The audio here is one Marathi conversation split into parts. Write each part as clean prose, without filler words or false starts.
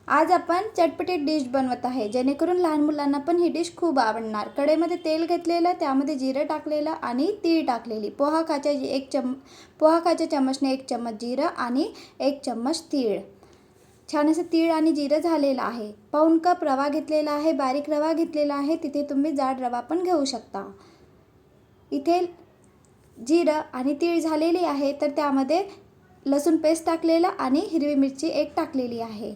आज आपण चटपटीत डिश बनवत आहे, जेणेकरून लहान मुलांना पण ही डिश खूप आवडणार। कढईमध्ये तेल घेतलेलं, त्यामध्ये जिरं टाकलेलं आणि तीळ टाकलेली। पोहा खाच्या चमचने 1 चम्मच जिरं आणि 1 चम्मच तीळ। छान असं तीळ आणि जिरं झालेलं आहे। पाऊण कप रवा घेतलेला आहे, बारीक रवा घेतलेला आहे, तिथे तुम्ही जाड रवा पण घेऊ शकता। इथे जिरं आणि तीळ झालेली आहे, तर त्यामध्ये लसूण पेस्ट टाकलेला आणि हिरवी मिरची 1 टाकलेली आहे।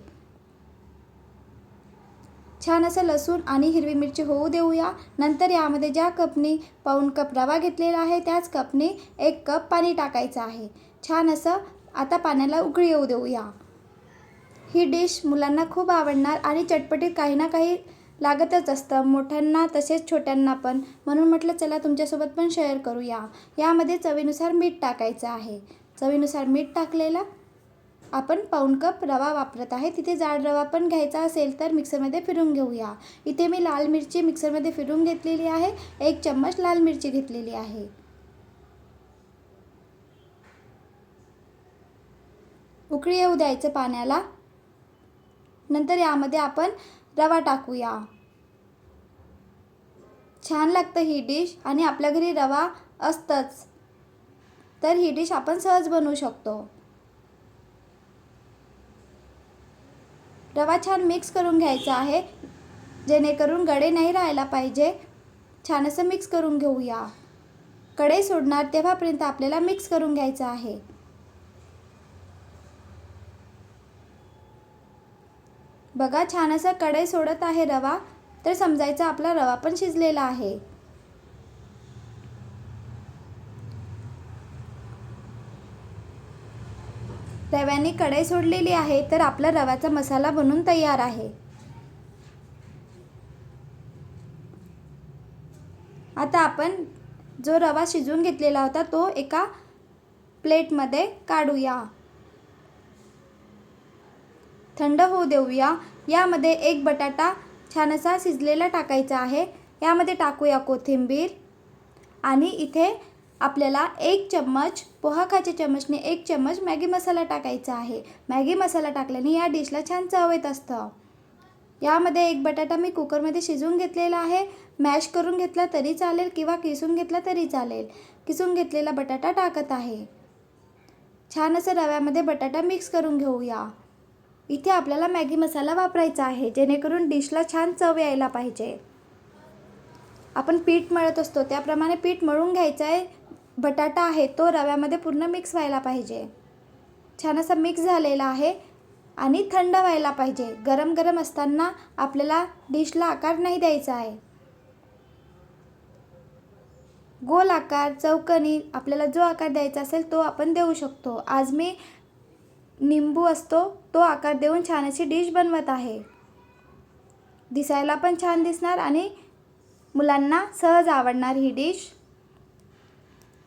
छान असं लसूण आणि हिरवी मिरची होऊ देऊया। नंतर यामध्ये ज्या कपनी पाऊण कप रवा घेतलेला आहे, त्याच कपनी 1 कप पाणी टाकायचं आहे। छान असं आता पाण्याला उकळी येऊ देऊया। ही डिश मुलांना खूप आवडणार आणि चटपटीत काही ना काही लागतच असतं, मोठ्यांना तसेच छोट्यांना पण, म्हणून म्हटलं चला तुमच्यासोबत पण शेअर करूया। यामध्ये चवीनुसार मीठ टाकायचं आहे। चवीनुसार मीठ टाकलेलं। आपण पाऊण कप रवा वापरत आहे, तिथे जाड रवा पण घ्यायचा असेल तर मिक्सरमध्ये फिरवून घेऊया। इथे मी लाल मिरची मिक्सरमध्ये फिरवून घेतलेली आहे, 1 चम्मच लाल मिरची घेतलेली आहे। उकळी येऊ द्यायचं पाण्याला। नंतर यामध्ये आपण रवा टाकूया। छान लागतं ही डिश आणि आपल्या घरी रवा असतंच, तर ही डिश आपण सहज बनवू शकतो। रवा छान मिक्स करून घ्यायचा आहे, जेणेकरून गडे नाही राहायला पाहिजे। छान असं मिक्स करून घेऊया। कढई सोडणार तेव्हापर्यंत आपल्याला मिक्स करून घ्यायचं आहे। बघा छान असं कढई सोडत आहे रवा, तर समजायचं आपला रवा पण शिजलेला आहे। रव्याने कढई सोडलेली आहे, तर आपला रव्याचा मसाला बनून तयार आहे। आता आपण जो रवा शिजवून घेतलेला होता तो एका प्लेटमध्ये काढूया। थंड होऊ देऊया। यामध्ये 1 बटाटा छान असा शिजलेला टाकायचा आहे। यामध्ये टाकूया कोथिंबीर आणि इथे आपल्याला 1 चम्मच पोहा खाच्या चमचने 1 चम्मच मॅगी मसाला टाकायचा आहे। मॅगी मसाला टाकल्याने या डिशला छान चव येत असतं। यामध्ये 1 बटाटा मी कुकरमध्ये शिजवून घेतलेला आहे। मॅश करून घेतला तरी चालेल किंवा किसून घेतला तरी चालेल। किसून घेतलेला बटाटा टाकत आहे। छान असं रव्यामध्ये बटाटा मिक्स करून घेऊया। इथे आपल्याला मॅगी मसाला वापरायचा आहे, जेणेकरून डिशला छान चव यायला पाहिजे। आपण पीठ मळत असतो त्याप्रमाणे पीठ मळून घ्यायचं आहे। बटाटा आहे तो रव्यामध्ये पूर्ण मिक्स व्हायला पाहिजे। छान असं मिक्स झालेला आहे आणि थंड व्हायला पाहिजे। गरम गरम असताना आपल्याला डिशला आकार नाही द्यायचा आहे। गोल आकार, चौकोनी, आपल्याला जो आकार द्यायचा असेल तो आपण देऊ शकतो। आज मी निंबू असतो तो आकार देऊन छान अशी डिश बनवत आहे। दिसायला पण छान दिसणार आणि मुलांना सहज आवडणार ही डिश।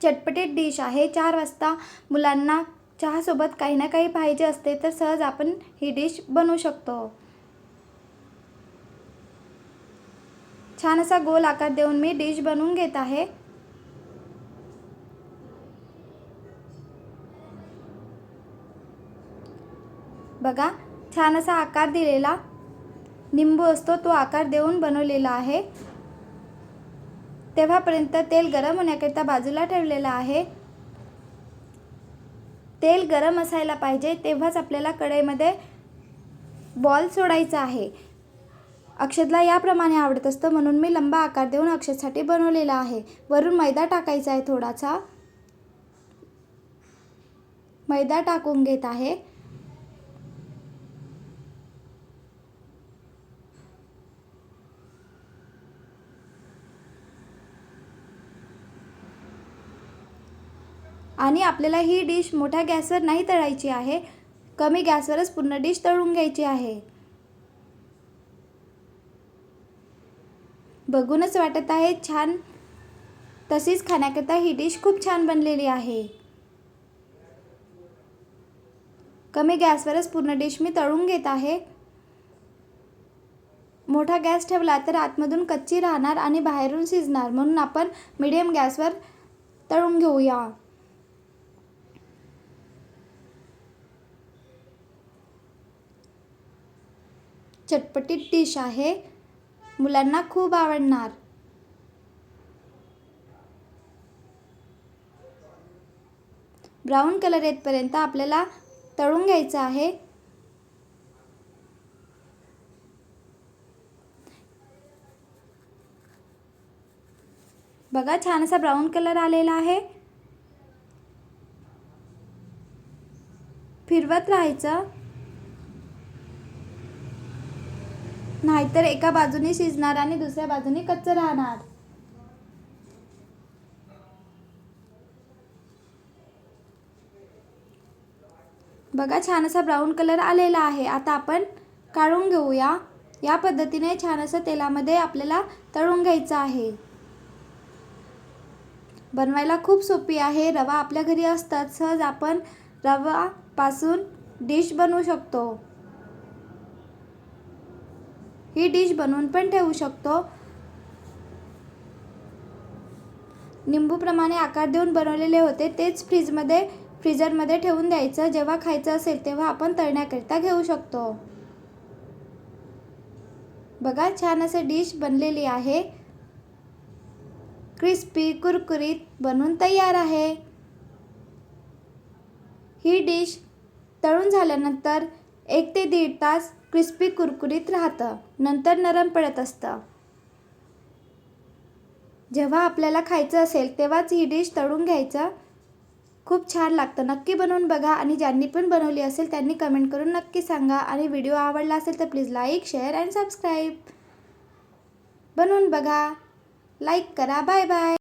चटपटीत डिश आहे। 4 वाजता मुलांना चहासोबत काही ना काही पाहिजे असते, तर सहज आपण ही डिश बनवू शकतो। छान असा गोल आकार देऊन मी डिश बनवून घेत आहे। बघा छान असा आकार दिलेला निंबू असतो तो आकार देऊन बनवलेला आहे। तेव्हापर्यंत तेल गरम होण्याकरिता बाजूला ठेवलेला आहे। तेल गरम असायला पाहिजे, तेव्हाच आपल्याला कढईमध्ये बॉल सोडायचा आहे। अक्षतला याप्रमाणे आवडत असतं, म्हणून मी लंबा आकार देऊन अक्षतसाठी बनवलेला आहे। वरून मैदा टाकायचा आहे, थोडासा मैदा टाकून घेत आहे। आणि आपल्याला ही डिश मोठ्या गॅसवर नाही तळायची आहे, कमी गॅसवरच पूर्ण डिश तळून घ्यायची आहे। बघूनच वाटत आहे छान, तशीच खाण्याकरता ही डिश खूप छान बनलेली आहे। कमी गॅसवरच पूर्ण डिश मी तळून घेत आहे। मोठा गॅस ठेवला तर आतमधून कच्ची राहणार आणि बाहेरून शिजणार, म्हणून आपण मीडियम गॅसवर तळून घेऊया। चटपटीत डिश आहे, मुलांना खूप आवडणार. ब्राऊन कलर येतपर्यंत आपल्याला तळून घ्यायचं आहे. बघा, छान असा ब्राऊन कलर आलेला आहे. फिरवत राहायचं, नाहीतर एका बाजूने शिजणार आणि दुसऱ्या बाजूने कच्चं राहणार. बघा, छान असा ब्राऊन कलर आलेला आहे. आता आपण काढून घेऊया. या पद्धतीने छान असं तेलामध्ये आपल्याला तळून घ्यायचं आहे. बनवायला खूप सोपी आहे. रवा आपल्या घरी असतात, सहज आपण रवापासून डिश बनवू शकतो. ही डिश बनवून पण ठेवू शकतो. निंबूप्रमाणे आकार देऊन बनवलेले होते, तेच फ्रीजरमध्ये ठेवून द्यायचं. जेव्हा खायचं असेल तेव्हा आपण तळण्याकरिता घेऊ शकतो. बघा, छान असं डिश बनलेली आहे. क्रिस्पी कुरकुरीत बनून तयार आहे. ही डिश तळून झाल्यानंतर 1 ते 1.5 तास क्रिस्पी कुरकुरीत राहतं, नंतर नरम पडत असतं. जेव्हा आपल्याला खायचं असेल तेव्हाच ही डिश तळून घ्यायचं. खूप छान लागतं. नक्की बनवून बघा आणि ज्यांनी पण बनवली असेल त्यांनी कमेंट करून नक्की सांगा. आणि व्हिडिओ आवडला असेल तर please like, share and subscribe. बनवून बघा, लाईक करा. Bye bye.